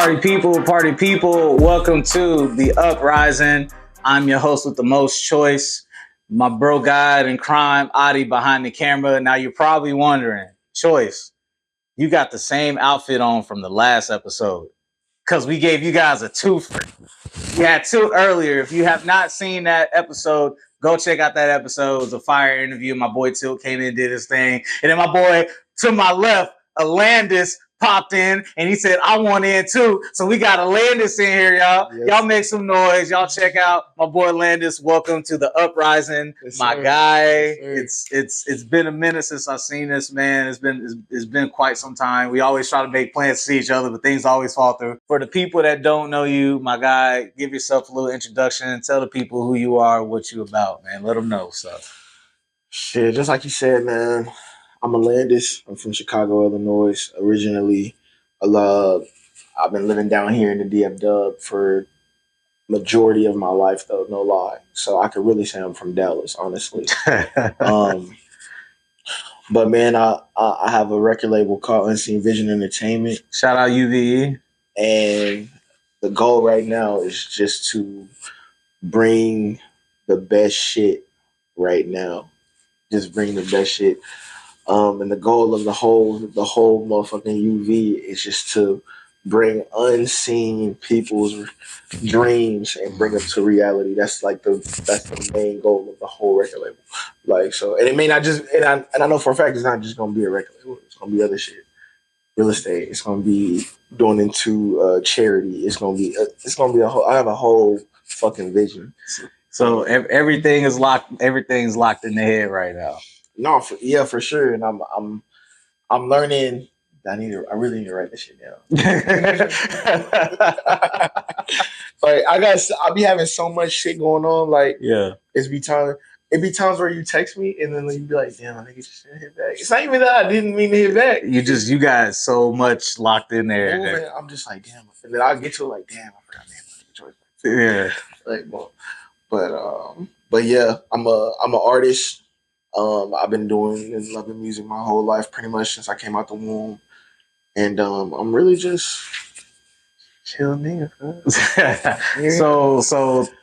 Party people, welcome to the Uprising. I'm your host with the most choice, my bro guide in crime, Adi behind the camera. Now you're probably wondering, Choice, you got the same outfit on from the last episode because we gave you guys a twofer. We had two earlier. If you have not seen that episode, go check out that episode. It was a fire interview. My boy Tilt came in and did his thing. And then my boy to my left, Alandis, popped in and he said, I want in too. So we got Alandis in here, y'all. Yes. Y'all make some noise. Y'all check out my boy Alandis. Welcome to the Uprising. Yes, my guy. Yes, it's been a minute since I've seen this, man. It's been quite some time. We always try to make plans to see each other, but things always fall through. For the people that don't know you, my guy, give yourself a little introduction. Tell the people who you are, what you about, man. Let them know. So shit, just like you said, man. I'm Alandis. I'm from Chicago, Illinois, originally. I've been living down here in the DF for majority of my life, though, no lie. So I could really say I'm from Dallas, honestly. But man, I have a record label called Unseen Vision Entertainment. Shout out UVE. And the goal right now is just to bring the best shit right now. Just bring the best shit. And the goal of the whole motherfucking UV is just to bring unseen people's dreams and bring them to reality. That's the main goal of the whole record label. Like, so, and it may not just, and I know for a fact it's not just gonna be a record label. It's gonna be other shit, real estate. It's gonna be going into charity. It's gonna be a whole. I have a whole fucking vision. So everything's locked in the head right now. No, for sure, and I'm learning. I really need to write this shit down. Like I'll be having so much shit going on. Like it be times where you text me and then you be like, damn, I think you should hit back. It's not even that I didn't mean to hit back. You got so much locked in there. Moving, I'm just like, damn, and then I'll get to it like, damn, I forgot name. Yeah, like, well, but yeah, I'm an artist. I've been doing and loving music my whole life, pretty much since I came out the womb, and I'm really just chill nigga.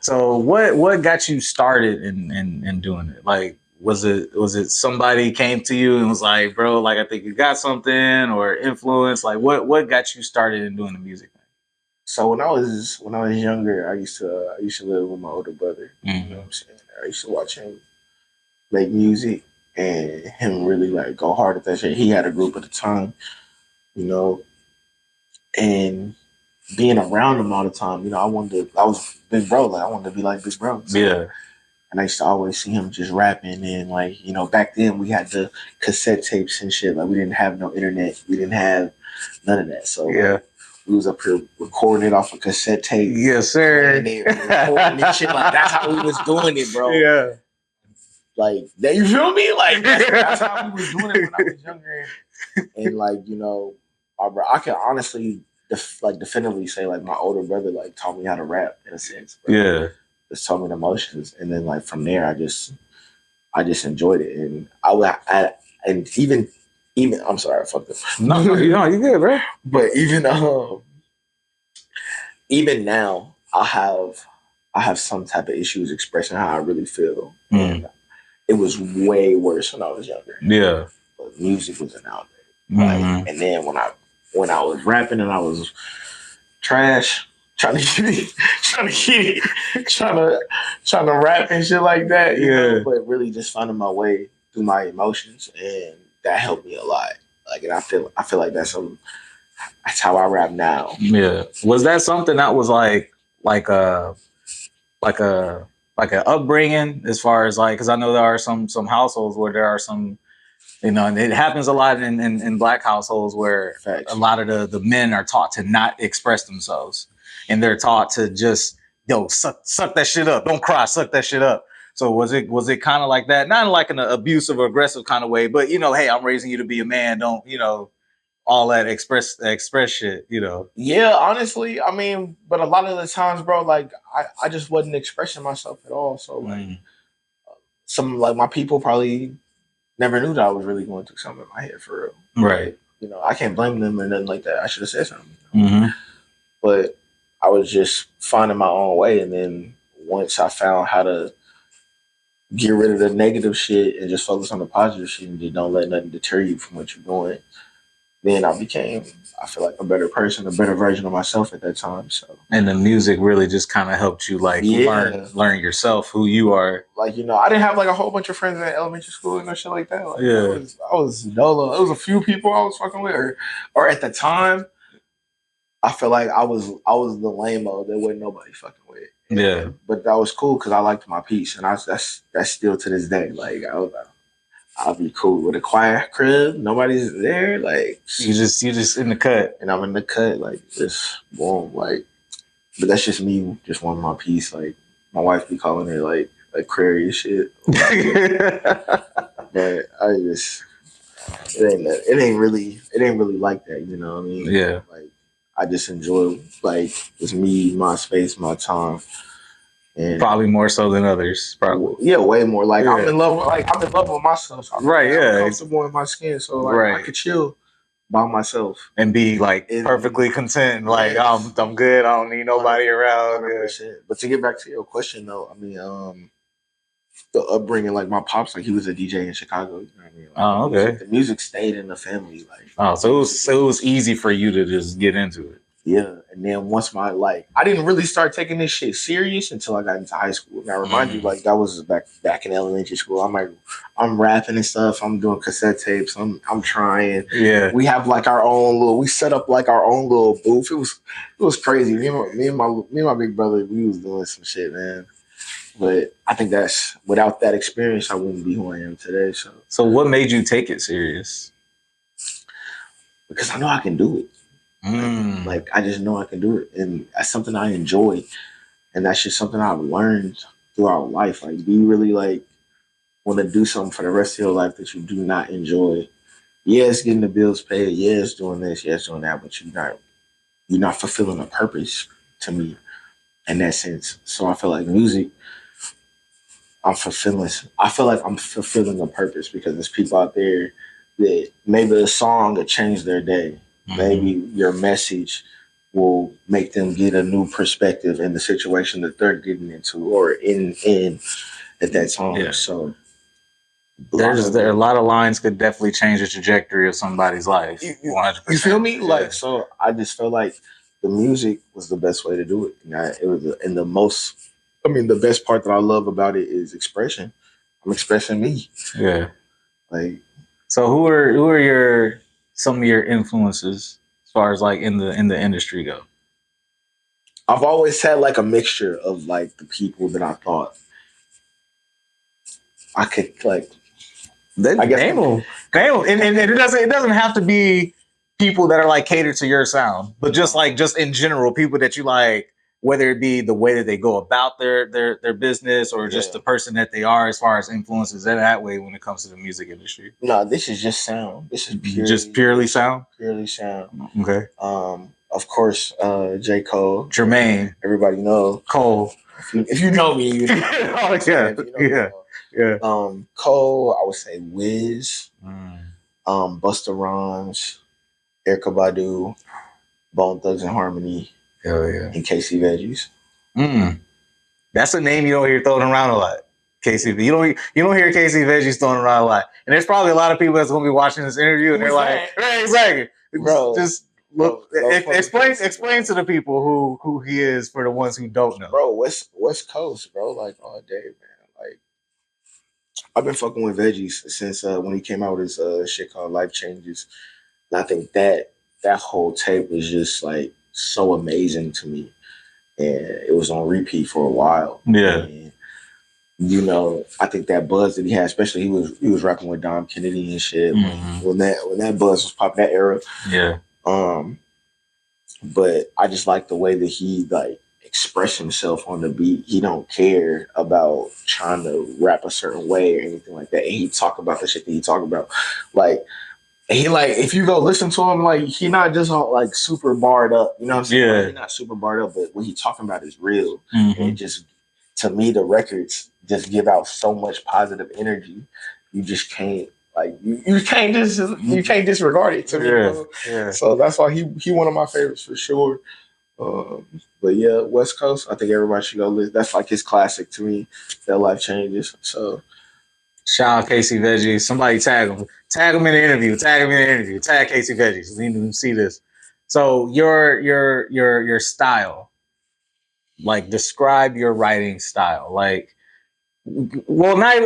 So what got you started in doing it? Like, was it somebody came to you and was like, bro, like I think you got something, or influence? Like, what got you started in doing the music thing? So when I was younger, I used to live with my older brother. Mm-hmm. You know what I'm saying? I used to watch him make music and him really like go hard at that shit. He had a group at the time, you know, and being around him all the time, you know, I was Big Bro, like I wanted to be like Big Bro. So, yeah. And I used to always see him just rapping, and like, you know, back then we had the cassette tapes and shit. Like we didn't have no internet, we didn't have none of that. So we was up here recording it off a cassette tape. Yes, sir. And then recording this shit. Like that's how we was doing it, bro. Yeah. Like that, you feel me? Like that's how we was doing it when I was younger. And like, you know, I can honestly definitively say like my older brother like taught me how to rap in a sense. Bro. Yeah. Just taught me the emotions, and then like from there I just enjoyed it, and and even I'm sorry, I fucked up. No, you good, bro. But even now I have some type of issues expressing how I really feel. And it was way worse when I was younger. Yeah. But music was an outlet. Like, and then when I was rapping and I was trash, trying to rap and shit like that, you know, but really just finding my way through my emotions, and that helped me a lot. Like, and I feel like that's how I rap now. Yeah. Was that something that was like an upbringing, as far as like, because I know there are some households where there are some, you know, and it happens a lot in Black households where a lot of the men are taught to not express themselves, and they're taught to just suck that shit up, don't cry, suck that shit up. So was it kind of like that? Not like an abusive or aggressive kind of way, but you know, hey, I'm raising you to be a man. Don't, you know, all that express shit, you know. Yeah, honestly, I mean, but a lot of the times, bro, like I just wasn't expressing myself at all. So like some like my people probably never knew that I was really going through something in my head for real. Right. You know, I can't blame them or nothing like that. I should have said something. You know? was just finding my own way. And then once I found how to get rid of the negative shit and just focus on the positive shit and just don't let nothing deter you from what you're doing, then I feel like a better person, a better version of myself at that time. So, and the music really just kind of helped you like learn yourself, who you are. Like, I didn't have like a whole bunch of friends in elementary school and no shit like that. Like, I was dolo. It was a few people I was fucking with, or at the time, I feel like I was the lame-o that wasn't nobody fucking with. Yeah, but that was cool because I liked my peace, and that's still to this day. Like, I'll be cool with a quiet crib. Nobody's there. Like, you just in the cut, and I'm in the cut. Like, just boom. Like, but that's just me, just wanting my peace. Like, my wife be calling it like Aquarius shit. But it ain't really like that. You know what I mean? Yeah. Like, I just enjoy like it's me, my space, my time. And probably more so than others. Probably. Yeah, way more. Like, I'm in love with myself. So I'm comfortable in my skin. So like I could chill by myself and be like perfectly content. Like, I'm good. I don't need nobody around. 100%. But to get back to your question though, I mean, the upbringing, like my pops, like he was a DJ in Chicago. You know what I mean? Like, okay. The music stayed in the family. Like, so it was easy for you to just get into it. Yeah, and then once I didn't really start taking this shit serious until I got into high school. And I remind you, like, that was back in elementary school. I'm rapping and stuff. I'm doing cassette tapes. I'm trying. Yeah, we have like we set up like our own little booth. It was crazy. Me and my big brother, we was doing some shit, man. But I think without that experience, I wouldn't be who I am today. So what made you take it serious? Because I know I can do it. Like, I just know I can do it, and that's something I enjoy, and that's just something I've learned throughout life. Like, do you really like want to do something for the rest of your life that you do not enjoy? Yes, getting the bills paid. Yes, doing this. Yes, doing that. But you're not fulfilling a purpose to me in that sense. So I feel like music, I feel like I'm fulfilling a purpose because there's people out there that maybe a song will change their day. Maybe your message will make them get a new perspective in the situation that they're getting into or in at that time. Yeah. So there a lot of lines could definitely change the trajectory of somebody's life. 100%. You feel me? Yeah. Like, so I just felt like the music was the best way to do it. It was the best part that I love about it is expression. I'm expressing me. Yeah. Like, so who are some of your influences as far as like in the industry go? I've always had like a mixture of like the people that I thought I could like. I guess name them. And it doesn't have to be people that are like catered to your sound, but just in general, people that you like, whether it be the way that they go about their business or just the person that they are as far as influences in that way when it comes to the music industry. No, this is just sound. This is purely sound. Purely sound. Okay. Of course, J. Cole, Jermaine. Everybody know Cole. If you know me, you know. Oh yeah, yeah. Cole, I would say Wiz, Busta Rhymes, Erykah Badu, Bone Thugs and Harmony. Hell yeah. And KC Veggies. That's a name you don't hear thrown around a lot. KC. You don't hear KC Veggies thrown around a lot. And there's probably a lot of people that's gonna be watching this interview and they're like, right, exactly. Bro, just look, explain to the people who he is for the ones who don't know. Bro, West Coast, bro, like all day, man. Like, I've been fucking with Veggies since when he came out with his shit called Life Changes. And I think that whole tape was just like so amazing to me, and it was on repeat for a while. Yeah, and, I think that buzz that he had, especially he was rapping with Dom Kennedy and shit when that buzz was popping, that era. Yeah. But I just like the way that he like express himself on the beat. He don't care about trying to rap a certain way or anything like that. And he talk about the shit that he talk about, like. He like, if you go listen to him, like, he not just all, like super barred up, you know what I'm saying? Yeah. Like, he's not super barred up, but what he talking about is real. And just, to me, the records just give out so much positive energy. You just can't, like, you can't disregard it to me. Yeah. So that's why he one of my favorites for sure. But yeah, West Coast. I think everybody should go listen. That's like his classic to me. That Life Changes. So Shout out Casey Veggie. Somebody tag him. Tag him in the interview. Tag him in the interview. Tag Casey Veggie. So we need to see this. So your style. Like describe your writing style. Like, well, not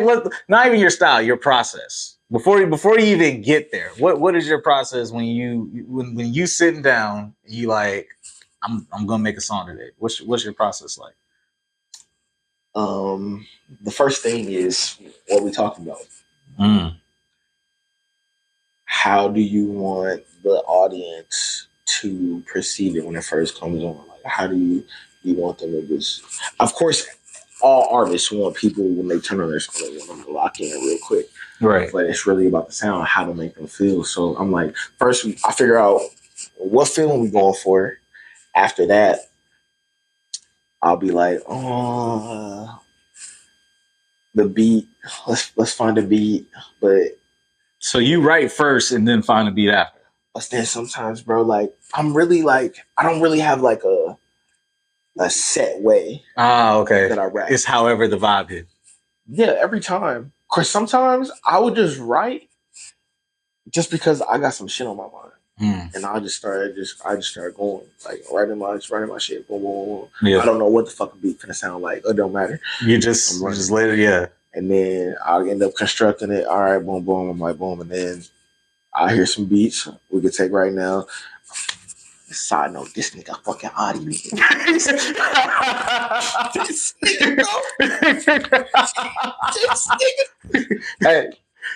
even your style, your process. Before you even get there, what is your process when you sitting down, you like, I'm gonna make a song today. What's your process like? the first thing is what we talked about. Mm. How do you want the audience to perceive it when it first comes on? Like, how do you want them to just? Of course, all artists want people when they turn on their song, they want them to lock in real quick. Right. But it's really about the sound, how to make them feel. So I'm like, first I figure out what feeling we going for. After that, I'll be like, oh, the beat. Let's find a beat. But so you write first and then find a beat after. But then sometimes, bro, like I'm really like I don't really have like a set way. Okay. That I rap. It's however the vibe hit. Yeah, every time. Cause sometimes I would just write just because I got some shit on my mind. And I just started going like writing my shit. Boom, boom, boom. Yeah. I don't know what the fuck a beat gonna sound like. It don't matter. You just let it, yeah. And then I'll end up constructing it. All right, boom, boom. I'm like, boom, and then I hear some beats we could take right now. Side note, this nigga fucking Adi. This nigga, bro. This nigga. Hey,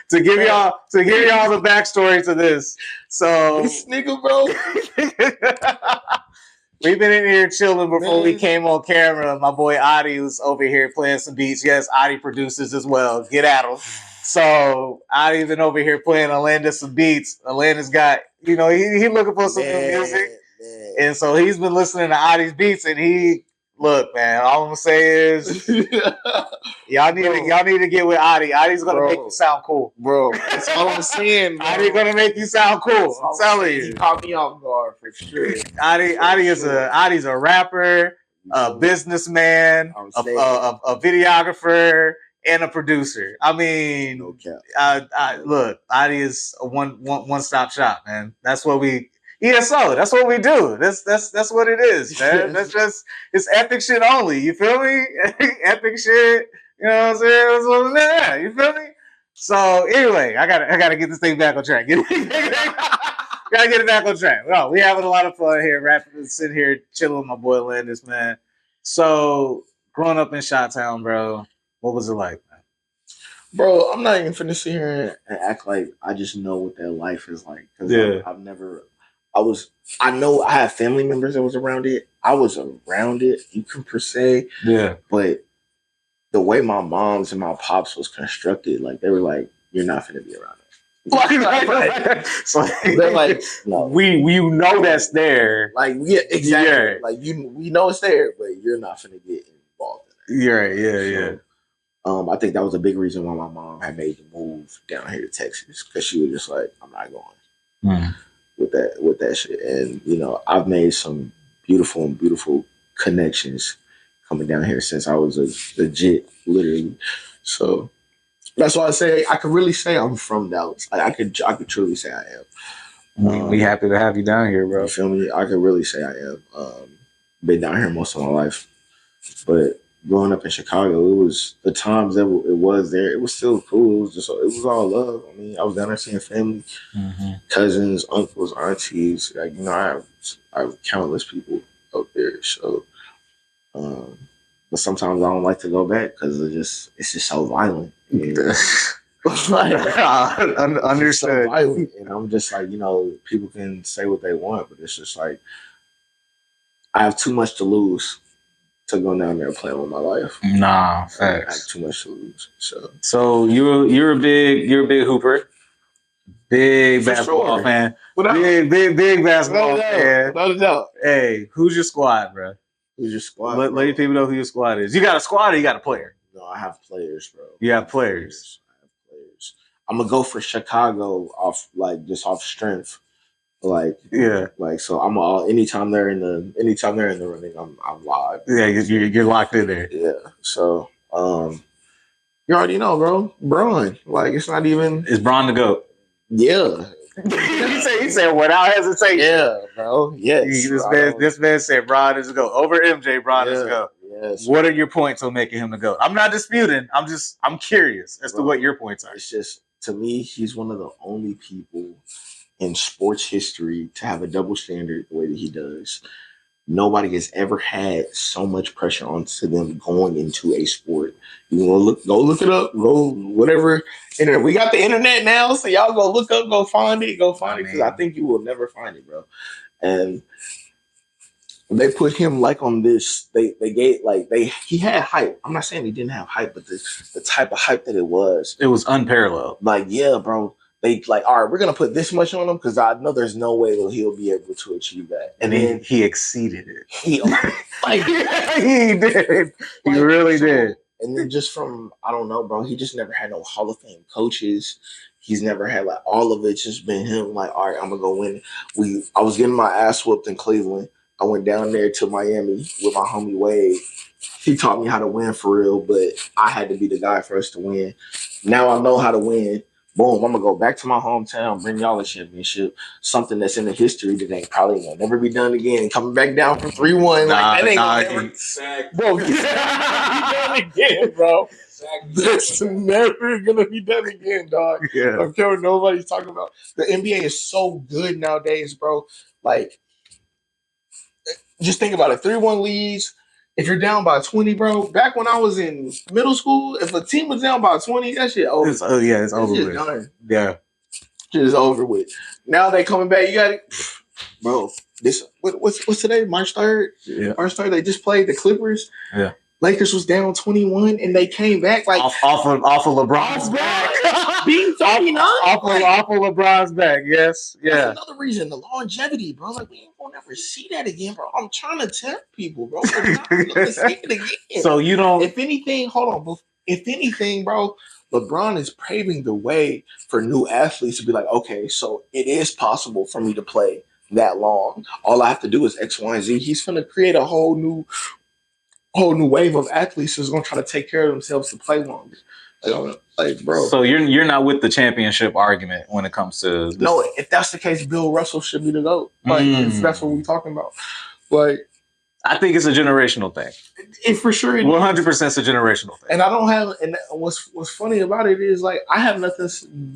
to give y'all the backstory to this. So this nigga, bro. We've been in here chilling before we came on camera. My boy Adi was over here playing some beats. Yes, Adi produces as well. Get at him. So Adi's been over here playing Alandis some beats. Alandis got, he looking for some new music. Man. And so he's been listening to Adi's beats, and look, man, all I'm gonna say is y'all need to get with Adi. Adi's gonna make you sound cool. Bro. That's all I'm saying, bro. Adi's gonna make you sound cool. I'm telling you. He caught me off guard for sure. Adi's a rapper, a businessman, a videographer, and a producer. I mean, no cap. Look, Adi is a one stop shop, man. That's what we ESO. That's what we do. That's what it is, man. That's just it's epic shit only. You feel me? Epic shit. You know what I'm saying? That's what it is. You feel me? So anyway, I gotta get this thing back on track. Gotta get it back on track. No, we having a lot of fun here, rapping, sitting here chilling with my boy Alandis, man. So growing up in Chi-Town, bro, what was it like, man? Bro, I'm not even finna sit here and act like I just know what that life is like. Because I know I have family members that was around it. I was around it, you can per se. Yeah. But the way my moms and my pops was constructed, like they were like, you're not finna be around it. So they're like, no. We know that's there. Like, yeah, exactly. Yeah. Like we know it's there, but you're not finna get involved in that. You're right, yeah. I think that was a big reason why my mom had made the move down here to Texas, because she was just like, I'm not going with that shit. And I've made some beautiful connections coming down here since I was a legit, literally. So that's why I say I could really say I'm from Dallas. I could truly say I am. We happy to have you down here, bro. You feel me? I could really say I am. Been down here most of my life, but growing up in Chicago, it was the times that it was there. It was still cool. It was all love. I mean, I was down there seeing family, cousins, uncles, aunties. Like I have countless people up there. So, but sometimes I don't like to go back because it's just so violent. Understood. So violent. And I'm just like, people can say what they want, but it's just like I have too much to lose to go down there and play with my life. Nah, facts. I have too much to lose. So you're a big hooper, big basketball fan, big basketball fan. No doubt. Hey, who's your squad, bro? Who's your squad? Let your people know who your squad is. You got a squad or you got a player? No, I have players, bro. You have players. I have players. I'm gonna go for Chicago off strength. Like, Yeah. like so I'm all anytime they're in the running, I'm live. Yeah, you're locked in there. Yeah. So you already know, bro. Braun. Like it's not even. Is Braun the GOAT? Yeah. he said without hesitation. Yeah, bro. Yes. This man said Braun is the GOAT. Over MJ, Braun is the GOAT. Yes. What are your points on making him the GOAT? I'm not disputing. I'm curious as to what your points are. It's just, to me, he's one of the only people in sports history to have a double standard the way that he does. Nobody has ever had so much pressure onto them going into a sport. You want to go look it up, go whatever. Internet. We got the internet now, so y'all go look up, go find it, because I think you will never find it, bro. And they put him like on this. They gave he had hype. I'm not saying he didn't have hype, but the type of hype that it was unparalleled. Like, yeah, bro. They like, all right, we're gonna put this much on him because I know there's no way that he'll be able to achieve that. And then he exceeded it. He like he did. He really did. And then just from, I don't know, bro, he just never had no Hall of Fame coaches. He's never had like all of it's just been him. Like, all right, I'm gonna go win. I was getting my ass whooped in Cleveland. I went down there to Miami with my homie Wade. He taught me how to win for real, but I had to be the guy for us to win. Now I know how to win. Boom, I'm gonna go back to my hometown, bring y'all a championship, something that's in the history that ain't probably gonna never be done again. Coming back down from 3-1, like that ain't gonna never. Bro, be done again, bro. That's never gonna be done again, dog. Yeah. I don't care what nobody's talking about. The NBA is so good nowadays, bro. Like, just think about it. 3-1 leads. If you're down by 20, bro, back when I was in middle school, if a team was down by 20, that shit over. It's over with. Done. Yeah. Shit is over with. Now they coming back. You got it. Bro, this what's today? March 3rd? Yeah. March 3rd, they just played the Clippers. Yeah. Lakers was down 21 and they came back like off of LeBron's back. Being 39. Off of LeBron's back, yes. Yeah. That's another reason, the longevity, bro. Like, we ain't gonna never see that again, bro. I'm trying to tell people, bro. We're not gonna see it again. So you don't. If anything, hold on. If anything, bro, LeBron is paving the way for new athletes to be like, okay, so it is possible for me to play that long. All I have to do is X, Y, and Z. He's gonna create a whole new wave of athletes who's gonna try to take care of themselves to play longer. Like, bro. So you're not with the championship argument when it comes to this. No. If that's the case, Bill Russell should be the GOAT. Like, if that's what we're talking about. Like, I think it's a generational thing. It for sure. 100% is a generational thing. And I don't have. And what's funny about it is, like, I have nothing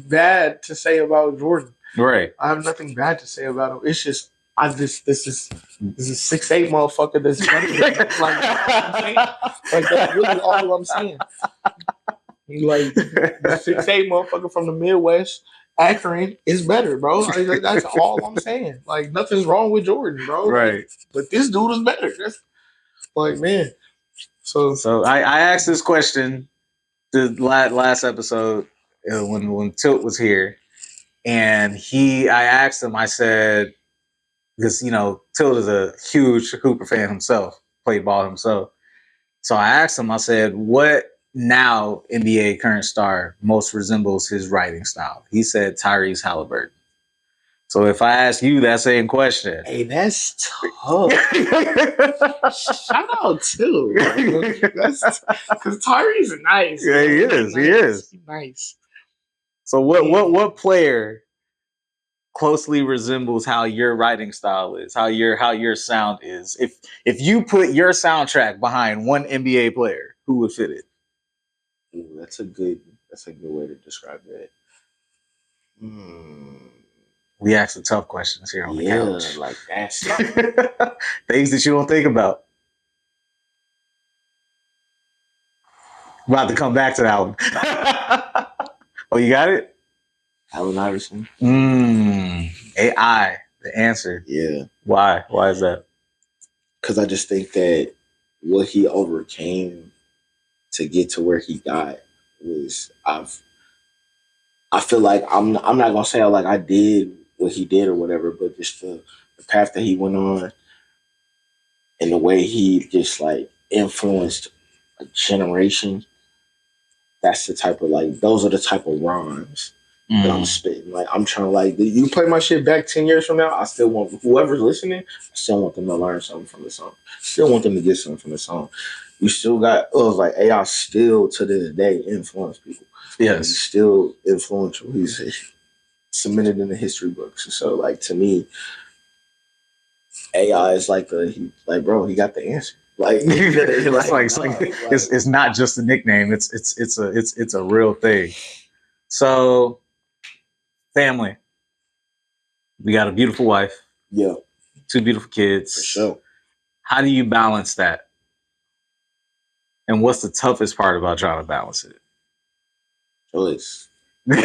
bad to say about Jordan. Right. I have nothing bad to say about him. It's just this is 6'8" motherfucker that's better than him. Like that's really all I'm saying. Like, the 6'8" motherfucker from the Midwest, Akron, is better, bro. Like, that's all I'm saying. Like, nothing's wrong with Jordan, bro. Right. But this dude is better. That's like, man. So I asked this question the last episode when Tilt was here, and I asked him. I said, because Tilt is a huge Hooper fan himself, played ball himself. So I asked him. I said, what now NBA current star most resembles his writing style? He said Tyrese Halliburton. So if I ask you that same question, hey, that's tough. Shout out too. That's because Tyrese is nice. Yeah, he is. He is. He's nice. So what player closely resembles how your writing style is, how your sound is? If you put your soundtrack behind one NBA player, who would fit it? Ooh, that's a good way to describe that. We ask the tough questions here on the couch. Like that's things that you don't think about. I'm about to come back to that one. Oh, you got it? Allen Iverson. AI, the answer. Yeah. Why? Why is that? Because I just think that what he overcame to get to where he got was I feel like I'm not gonna say like I did what he did or whatever, but just the path that he went on and the way he just like influenced a generation. That's the type of those are the type of rhymes that I'm spitting. Like I'm trying to like you play my shit back 10 years from now, I still want whoever's listening, I still want them to learn something from the song. Still want them to get something from the song. You still got like AI still to this day influence people. Yes. He's still influential. He's cemented in the history books. So like to me, AI is like bro, he got the answer. Like it's not just a nickname. It's a real thing. So, family, we got a beautiful wife. Yeah, 2 beautiful kids. For sure. How do you balance that? And what's the toughest part about trying to balance it? Choice. There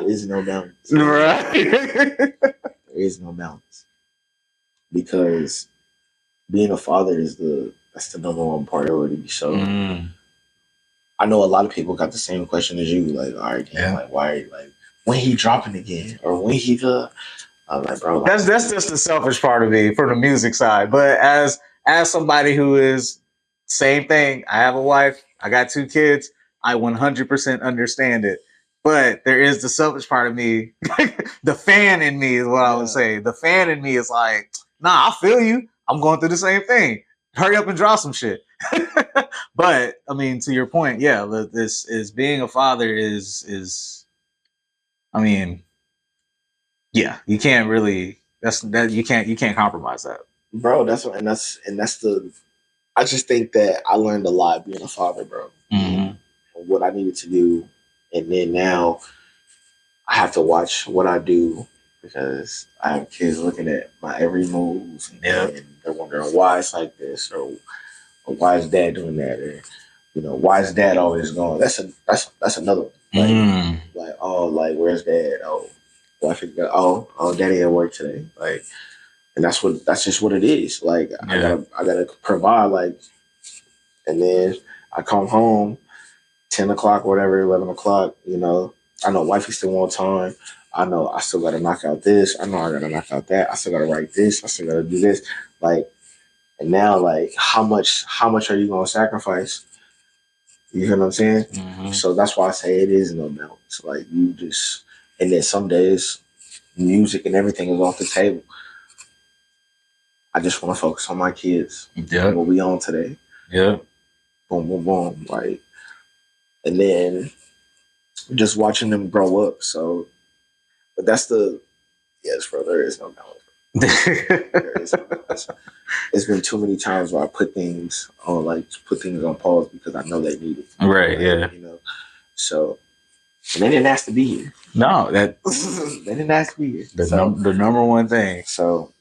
is no balance. Right. There is no balance. Because being a father that's the number one priority. So I know a lot of people got the same question as you, like, all right, damn, like why like when he dropping again? Or when he I'm like, bro, like, that's just the selfish part of me from the music side. But as somebody who is same thing, I have a wife, I got 2 kids, I 100% understand it. But there is the selfish part of me. The fan in me is what I would say. The fan in me is like, nah, I feel you. I'm going through the same thing. Hurry up and draw some shit. But I mean, to your point, yeah, this is being a father is I mean, yeah, you can't really you can't compromise that. Bro, that's the I just think that I learned a lot being a father, bro. Mm-hmm. What I needed to do, and then now I have to watch what I do because I have kids looking at my every move, and they're wondering why it's like this, or why is dad doing that, or why is dad always gone? That's another one. Like oh, like where's dad? Oh, wife, oh, daddy at work today. Like, and that's just what it is. Like I gotta provide, like, and then I come home 10 o'clock, whatever, 11 o'clock, I know wifey still on time. I know I still got to knock out this. I know I got to knock out that. I still got to write this. I still got to do this. Like, and now, like, how much are you going to sacrifice? You hear what I'm saying? Mm-hmm. So that's why I say it is no balance. Like, you just, and then some days, music and everything is off the table. I just want to focus on my kids. Yeah. What we on today. Yeah. Boom, boom, boom. Like, and then just watching them grow up. So, but that's yes, bro, there is no balance. There is no balance. It's been too many times where I put things on pause because I know they need it. Right, yeah. So, and they didn't ask to be here. No, they didn't ask to be here. The number one thing. So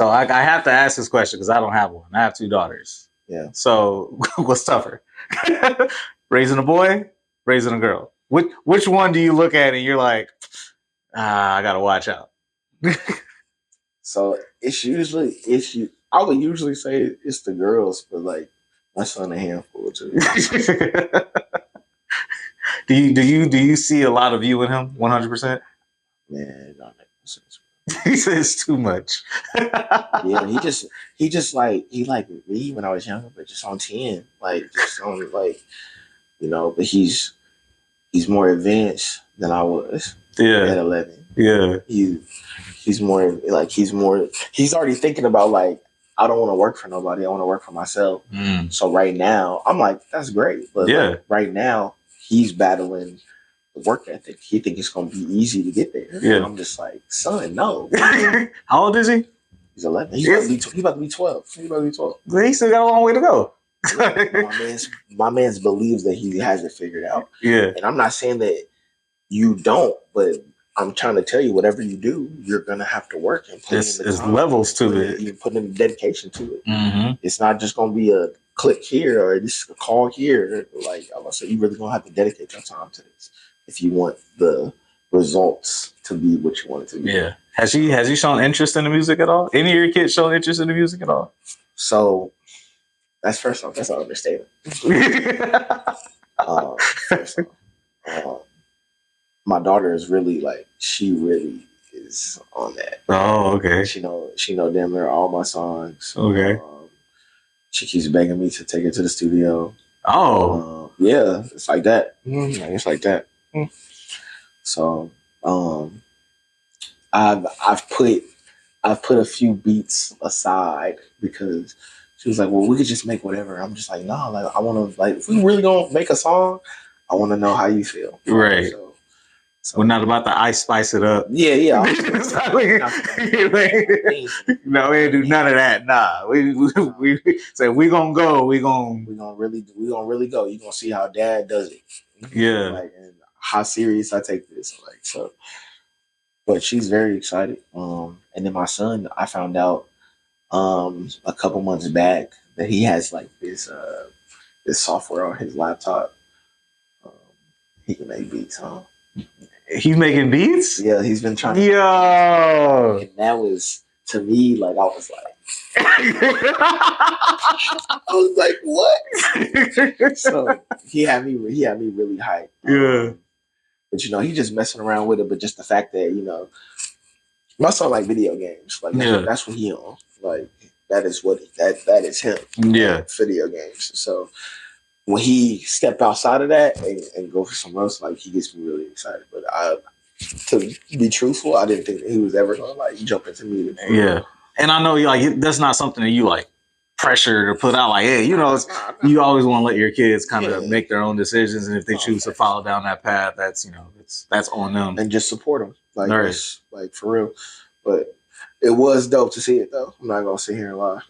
I have to ask this question because I don't have one. I have 2 daughters. Yeah. So what's tougher? Raising a boy, raising a girl? Which one do you look at and you're like, I gotta watch out? So I would usually say it's the girls, but like my son a handful too. Do you see a lot of you in him? 100%. Man, not make sense. He says too much. Yeah, he just like he liked me when I was younger, but just on 10, like just on like but he's more advanced than I was. Yeah, at 11. Yeah, he's more like he's already thinking about like I don't want to work for nobody. I want to work for myself. So right now I'm like that's great, but like, right now he's battling the work ethic. He thinks it's gonna be easy to get there. Yeah, and I'm just like son, no. How old is he? He's 11. He's about to be 12. He's about to be 12. He still got a long way to go. my man's believes that he has it figured out. Yeah, and I'm not saying that you don't, but I'm trying to tell you, whatever you do, you're gonna have to work and put in the time. There's levels to it. You put in the dedication to it. Mm-hmm. It's not just gonna be a click here or just a call here. Like I said, you really gonna have to dedicate your time to this if you want the results to be what you want it to be. Yeah. Has he shown interest in the music at all? Any of your kids shown interest in the music at all? So that's first off. That's an understatement. First off, my daughter is really like she really is on that. Oh, okay. She know damn near all my songs. Okay. She keeps begging me to take her to the studio. Oh, yeah, it's like that. It's like that. So I've put a few beats aside because she was like, well, we could just make whatever. I'm just like, no, like I want to, like, if we really gonna make a song, I want to know how you feel. Right. So We're not about to ice spice it up. Yeah. No, we ain't do none of that. Nah, we say we gonna go. We gonna really go. You gonna see how Dad does it. Yeah. Like, and how serious I take this. Like, so. But she's very excited. And then my son, I found out a couple months back that he has like this software on his laptop. Um, he can make beats, huh? He's making beats? Yeah, he's been trying to. Yo! And that was, to me, like, I was like, what? So he had me really hyped. Yeah. But he's just messing around with it. But just the fact that, my son like video games. Like, that's what he on. Like, that is him. Yeah. Video games. So when he step outside of that and go for something else, like, he gets me really excited. But to be truthful, I didn't think that he was ever gonna like jump into music. Yeah, and I know that's not something that you like pressure to put out. Like, hey, you always want to let your kids kind of make their own decisions, and if they choose to follow down that path, that's that's on them. And just support them, like for real. But it was dope to see it, though. I'm not gonna sit here and lie.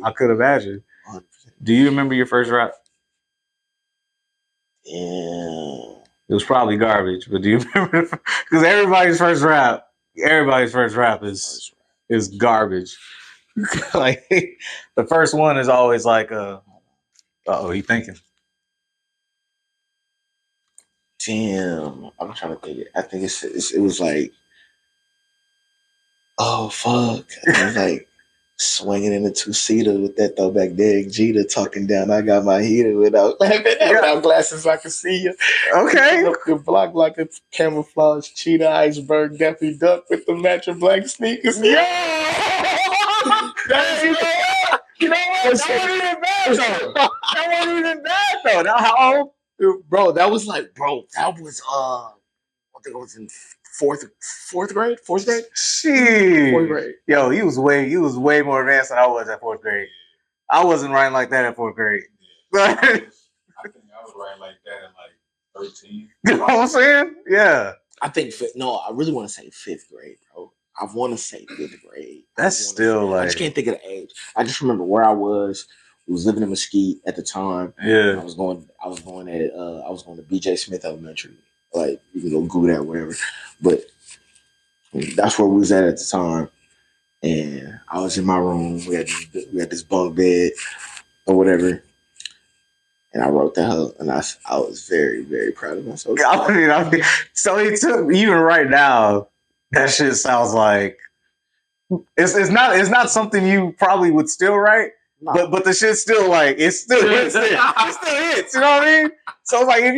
I could imagine. 100%. Do you remember your first rap? Yeah. It was probably garbage, but do you remember? Because everybody's first rap is garbage. Like, the first one is always like, he thinking. Damn, I'm trying to think. I think it was like, oh fuck, it was like swinging in a two-seater with that throwback Derek Jeter talking down. I got my heater without glasses. I can see you. Okay. Up your block like a camouflage cheetah iceberg Daffy Duck with the matching black sneakers. Yeah. You know what? That wasn't even bad though. Now, how old? Bro, that was I think it was in fourth grade. Shit. 4th grade. Yo, he was way more advanced than I was at 4th grade. I wasn't writing like that at 4th grade. I think I was writing like that at like 13. You know what I'm saying? Yeah. I think I really want to say 5th grade, bro. I want to say 5th grade. That's still like, I just can't think of the age. I just remember where I was. I was living in Mesquite at the time. Yeah. I was going to BJ Smith Elementary. Like, you can go Google that, whatever. But that's where we was at the time. And I was in my room. We had this bunk bed or whatever. And I wrote that, and I was very, very proud of myself. I mean, so it took, even right now, that shit sounds like it's not something you probably would still write. No. But the shit's still like, it still hits. You know what I mean? So it's like, if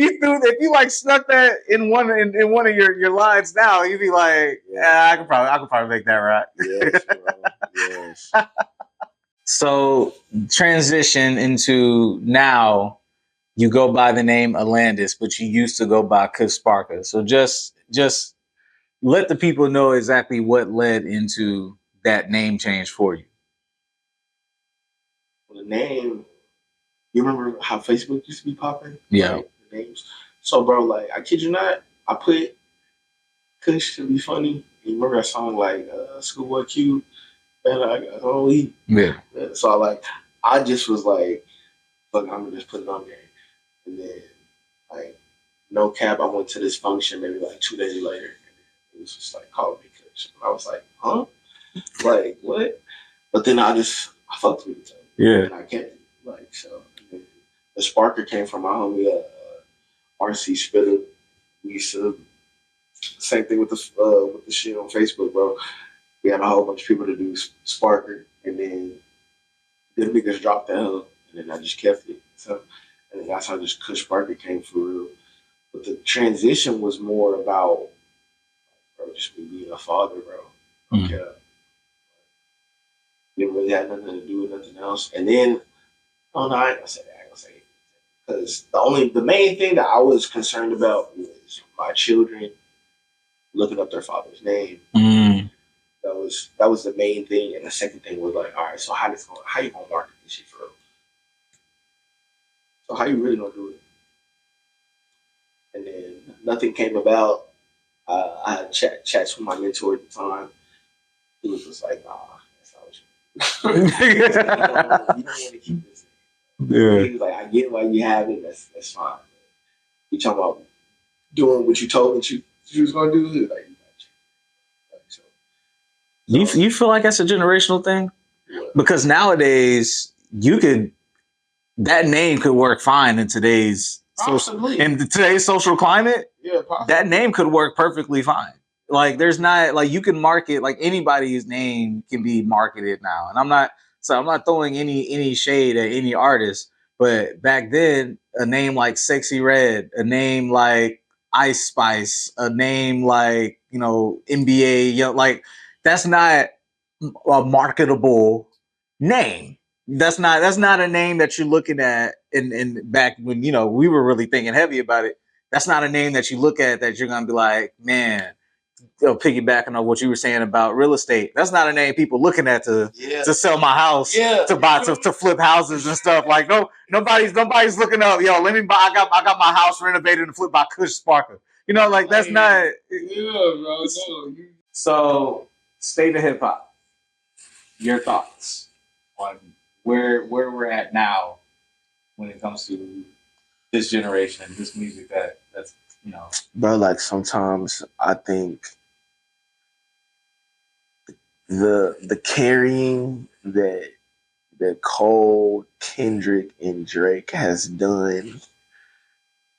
you like snuck that in one of your lines now, you'd be like, yeah, I could probably make that right. Yes, bro. Yes. So transition into now, you go by the name Alandis, but you used to go by Kusparka. So just let the people know exactly what led into that name change for you. The name, you remember how Facebook used to be popping? Yeah. Like, the names. So, bro, like, I kid you not, I put Kush to be funny. You remember that song, like, Schoolboy Q? And yeah. So, I just was like, fuck, I'm gonna just put it on there. And then, like, no cap, I went to this function maybe like 2 days later. And it was just like, calling me Kush. And I was like, huh? Like, what? But then I fucked with it. Yeah. And I kept it. Like, so. The Sparker came from my homie, RC Spitter. We used to, same thing with the shit on Facebook, bro. We had a whole bunch of people to do Sparker. And then them niggas dropped that hell. And then I just kept it. So, and then that's how this Kush Sparker came for real. But the transition was more about, bro, just me being a father, bro. Okay. Didn't really have nothing to do with nothing else. And then, I ain't gonna say that. Because the main thing that I was concerned about was my children looking up their father's name. That was the main thing, and the second thing was like, all right, so how you gonna market this shit for real? So how you really gonna do it? And then nothing came about. I had chats with my mentor at the time. He was just like, nah, that's not what you don't want to keep this. Yeah. He was like, I get why you have it. That's fine. You talking about doing what you told me you was gonna do? He was like, you feel like that's a generational thing? What? Because nowadays that name could work fine in today's social climate. Yeah, possibly. That name could work perfectly fine. Like there's not like you can market like anybody's name can be marketed now. And I'm not throwing any shade at any artist, but back then a name like Sexy Red, a name like Ice Spice, a name like, NBA, like that's not a marketable name. That's not a name that you're looking at in back when we were really thinking heavy about it. That's not a name that you look at that you're gonna be like, man, piggybacking on what you were saying about real estate. That's not a name people looking at to sell my house, to buy to flip houses and stuff. Like nobody's looking up. Yo, let me buy. I got my house renovated and flipped by Kush Sparker. Like that's not. Yeah, bro. No. So, state of hip hop. Your thoughts on where we're at now when it comes to this generation, this music that's Bro, like sometimes I think the carrying that Cole, Kendrick, and Drake has done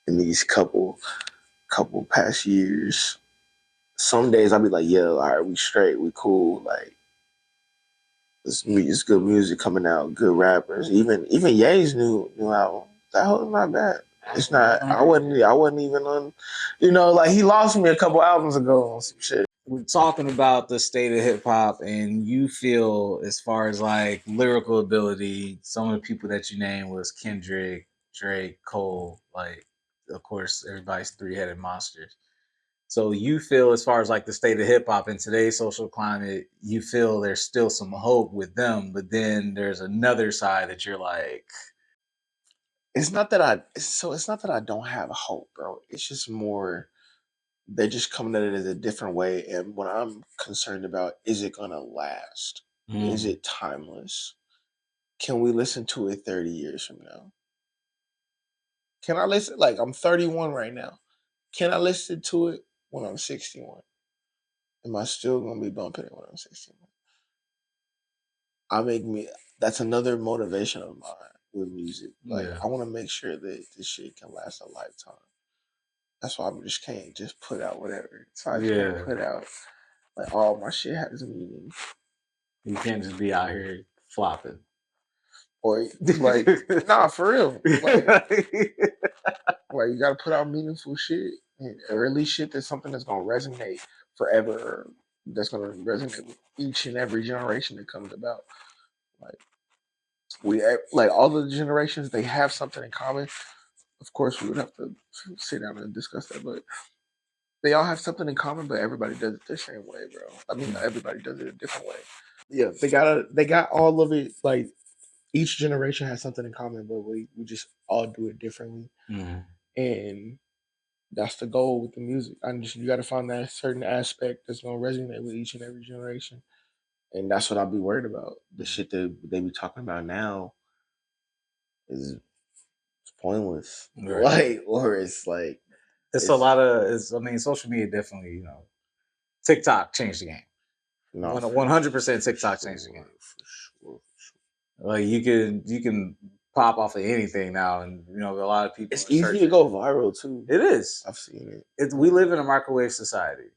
in these couple past years. Some days I'll be like, yo, all right, we straight, we cool, like it's good music coming out, good rappers. Even Ye's new album, that was not bad. It's not. I wasn't even on. Like he lost me a couple albums ago on some shit. We're talking about the state of hip hop, and you feel as far as like lyrical ability, some of the people that you named was Kendrick, Drake, Cole. Like, of course, everybody's three-headed monsters. So you feel as far as like the state of hip hop in today's social climate, you feel there's still some hope with them, but then there's another side that you're like, it's not that I don't have hope, bro. It's just more they're just coming at it as a different way. And what I'm concerned about, is it gonna last? Is it timeless? Can we listen to it 30 years from now? Can I listen? Like I'm 31 right now. Can I listen to it when I'm 61? Am I still gonna be bumping it when I'm 61? That's another motivation of mine with music. Like I want to make sure that this shit can last a lifetime. That's why I just can't just put out whatever. So I can't put out like all my shit has meaning. You can't just be out here flopping. Or like, nah, for real. Like you gotta put out meaningful shit, or at least shit that's something that's gonna resonate forever. That's gonna resonate with each and every generation that comes about. Like all the generations, they have something in common. Of course, we would have to sit down and discuss that, but they all have something in common. But everybody does it the same way, bro. I mean, everybody does it a different way. Yeah, they got all of it. Like each generation has something in common, but we just all do it differently. And that's the goal with the music. You got to find that certain aspect that's gonna resonate with each and every generation, and that's what I'll be worried about. The shit that they be talking about now is pointless, right? Or it's like it's a lot of. Social media definitely, TikTok changed the game. 100% TikTok changed the game. Like you can pop off of anything now, and a lot of people. It's easy to go viral too. It is. I've seen it. We live in a microwave society.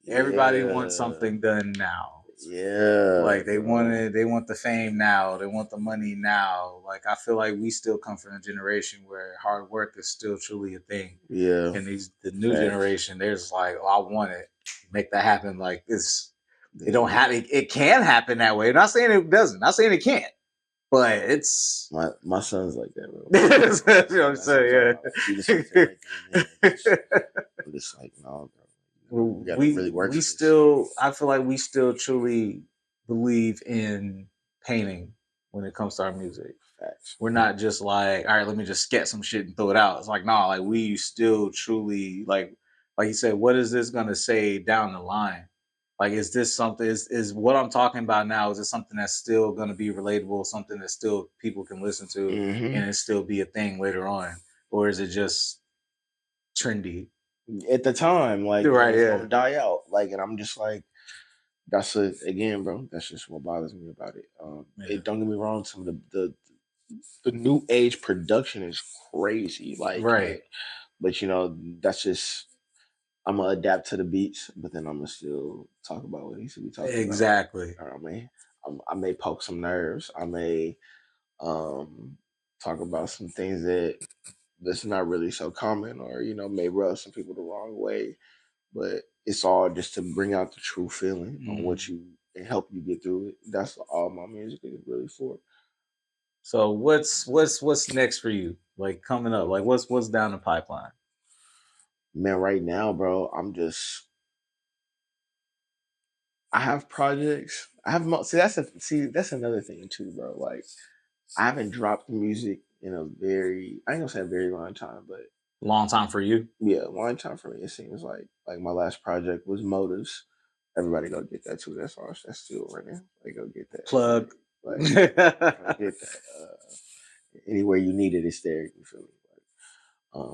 Everybody wants something done now. Yeah. Like they want the fame now. They want the money now. Like I feel like we still come from a generation where hard work is still truly a thing. Yeah. And the new generation, they're just like, I want it. Make that happen. Like it don't have it can happen that way. I'm not saying it doesn't. I'm not saying it can't. But it's My son's like that, bro. that's what I'm That's what saying. I'm talking about. Like, he listens to everything, man. I'm just like, no, bro. We gotta really work we for this. still, I feel like we still truly believe in painting when it comes to our music. Facts. We're not just like, all right, let me just sketch some shit and throw it out. It's like, nah, like we still truly like you said, what is this gonna say down the line? Like, is this something? Is what I'm talking about now? Is it something that's still gonna be relatable? Something that still people can listen to, and it still be a thing later on, or is it just trendy? At the time, like, Right, it's yeah. gonna die out. Like, and I'm just like, again, bro. That's just what bothers me about it. Yeah. Don't get me wrong. Some of the new age production is crazy. Like, Right. but you know, that's just I'm gonna adapt to the beats, but then I'm gonna still talk about what he should be talking Exactly. about. You know what I mean? I may poke some nerves. I may talk about some things that's not really so common, or you know, may rub some people the wrong way. But it's all just to bring out the true feeling on what you and help you get through it. That's all my music is really for. So what's next for you? Like coming up? Like what's down the pipeline? Man, right now, bro, I have projects. I have that's another thing too, bro. Like I haven't dropped music in I ain't gonna say a very long time, but Long time for you? yeah, long time for me. It seems like my last project was Motives. Everybody go get that too. That's still running. Like go get that. Plug. Like go get that. Anywhere you need it, it's there. You feel me?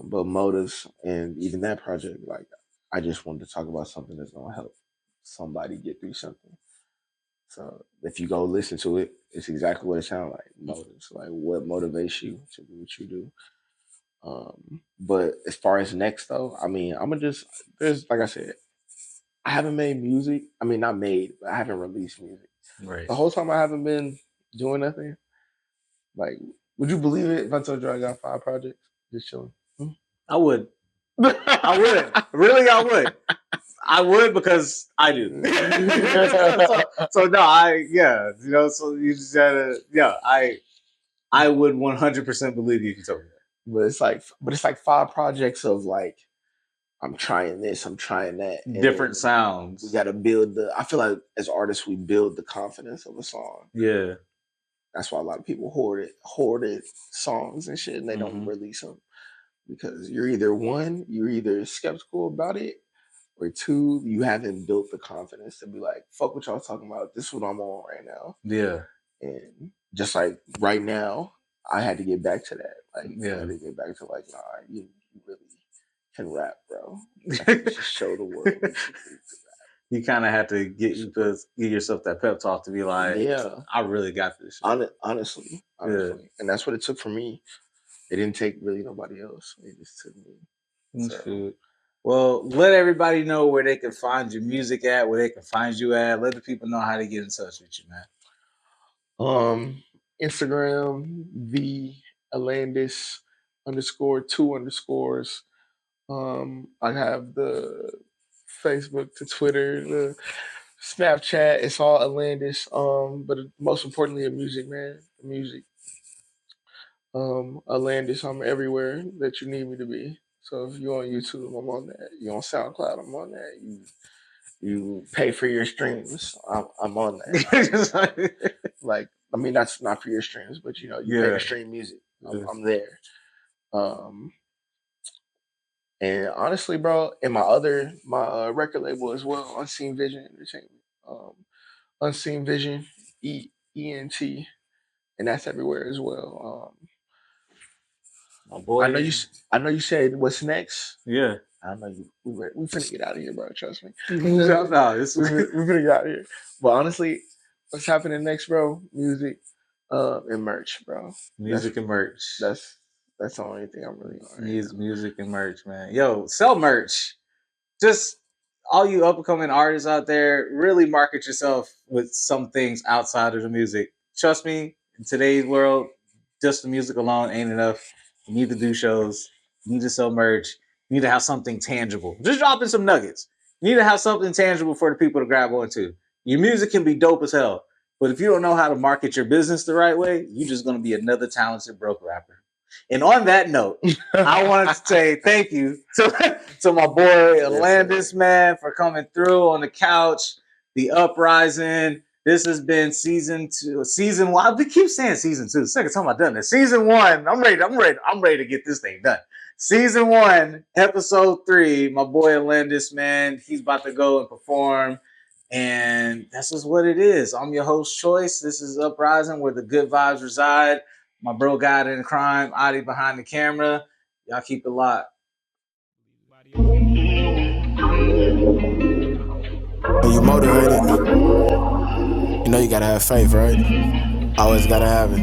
But Motives and even that project, like I just wanted to talk about something that's gonna help somebody get through something. So if you go listen to it, it's exactly what it sounds like. Motives, like what motivates you to do what you do. But as far as next though, I mean, I'm gonna just there's like I said, I haven't made music. I mean, not made, but I haven't released music. Right. The whole time I haven't been doing nothing. Like, would you believe it if I told you I got 5 projects just chilling? I would. I would. Really, I would. I would because I do. so no, you know, so you just gotta, I would 100% believe you if you told me that. But it's like 5 projects of like, I'm trying this, I'm trying that. And different sounds. We got to build I feel like as artists, we build the confidence of a song. Yeah. That's why a lot of people hoarded songs and shit, and they don't release them. Because you're either skeptical about it, or 2, you haven't built the confidence to be like, fuck what y'all talking about. This is what I'm on right now. Yeah. And just like right now, I had to get back to that. Like, yeah. I had to get back to like, nah, you really can rap, bro. You should show the world. You kind of have to give yourself that pep talk to be like, yeah, I really got this shit. Honestly. Yeah. And that's what it took for me. It didn't take really nobody else. It just took me. So. Well, let everybody know where they can find your music at, where they can find you at. Let the people know how to get in touch with you, man. Instagram, the Alandis _2 _. I have the Facebook to Twitter, the Snapchat. It's all Alandis. But most importantly, the music, man. The music. Alandis, I'm everywhere that you need me to be. So if you're on YouTube, I'm on that. You're on SoundCloud, I'm on that. You pay for your streams, I'm on that. Like, I mean, that's not for your streams, but you know, you pay to stream music. I'm there. And honestly, bro, and my record label as well, Unseen Vision Entertainment. Unseen Vision, ENT, and that's everywhere as well. My boy, I know you said what's next. Yeah, I know you. We finna get out of here, bro. Trust me. No, we finna get out of here. But honestly, what's happening next, bro? Music, and merch, bro. Music and merch. That's the only thing I'm really on. Music and merch, man. Yo, sell merch. Just all you up and coming artists out there, really market yourself with some things outside of the music. Trust me, in today's world, just the music alone ain't enough. You need to do shows. You need to sell merch. You need to have something tangible. Just dropping some nuggets. You need to have something tangible for the people to grab onto. Your music can be dope as hell, But if you don't know how to market your business the right way, you're just going to be another talented broke rapper. And on that note, I wanted to say thank you to my boy Alandis, man, for coming through on the couch, the Uprising. This has been season 2. Season 1. I keep saying season 2. The second time I've done this. Season 1. I'm ready to get this thing done. Season 1, episode 3. My boy Alandis, man, he's about to go and perform. And this is what it is. I'm your host, Choice. This is Uprising, where the good vibes reside. My bro God in crime, Adi behind the camera. Y'all keep it locked. When you motivated, you know you gotta have faith, right? Always gotta have it.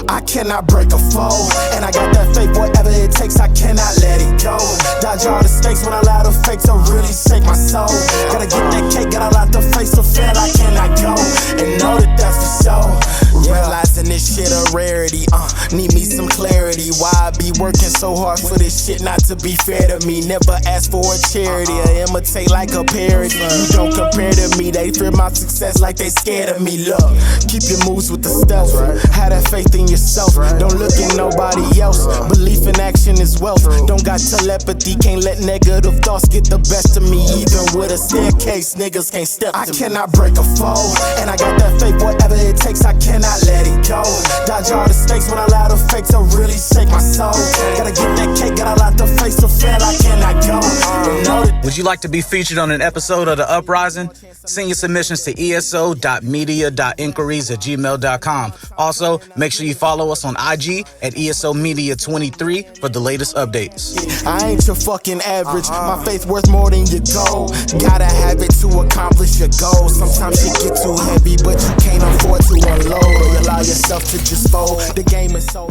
I cannot break a foe, and I got that faith, whatever it takes, I cannot let it go. Dodge all the stakes when I allow the fake to really shake my soul. Gotta get that cake, gotta lock the face so fair I cannot go, and know that that's for sure. Realizing this shit a rarity, need me some clarity. Why I be working so hard for this shit not to be fair to me? Never ask for a charity or imitate like a parody. You don't compare to me, they fear my success like they scared of me. Look, keep your moves with the stealth, have that faith in yourself, don't look at nobody else. Belief in action is wealth, don't got telepathy, can't let negative thoughts get the best of me. Even with a staircase, niggas can't step to me. I cannot break a foe, and I got that faith, whatever it takes, I cannot let it go. Dodge all the stakes when I allow the fake to really shake my soul. Gotta get that cake, gotta lock the face so fair I cannot go. Would you like to be featured on an episode of The Uprising? Send your submissions to eso.media.inquiries@gmail.com. Also, make sure you follow us on IG at ESO Media 23 for the latest updates. I ain't your fucking average, my faith worth more than your gold. Gotta have it to accomplish your goals. Sometimes shit get too heavy, but you can't afford to unload, or you allow yourself to just fold. The game is so